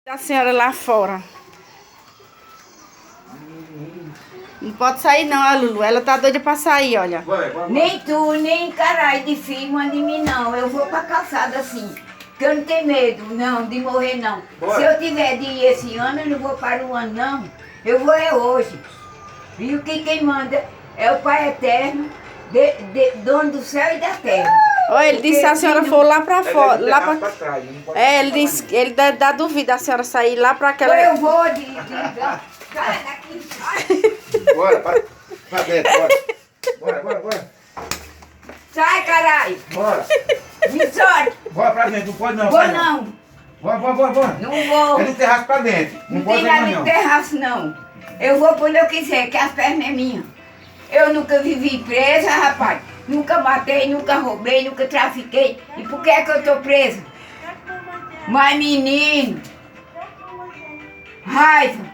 A senhora lá fora. Não pode sair não, a Lulu. Ela tá doida pra sair, olha. Vai. Nem tu, nem caralho de filho manda em mim, não. Eu vou pra calçada assim. Porque eu não tenho medo, não, de morrer, não. Bora. Se eu tiver de ir esse ano, eu não vou para o ano, não. Eu vou é hoje. Viu que quem manda é o Pai Eterno, dono do céu e da terra. Olha, ele disse que a senhora for lá pra fora. Lá pra pra... trás. Não pode É, ele falar disse que ele dá dúvida a senhora sair lá pra Então aquela. eu vou Sai daqui, sai. nisso. Bora, pra dentro, bora. Sai, caralho. Bora. Me solta. Bora pra dentro, não pode não. Vou sai não. Bora. Não vou. É no terraço pra dentro. Não pode tem ir nada mais de não. terraço, não. Eu vou por onde eu quiser, que as pernas é minhas. Eu nunca vivi presa, rapaz. Nunca matei, nunca roubei, nunca trafiquei. E por que é que eu tô presa? Mas menino, raiva.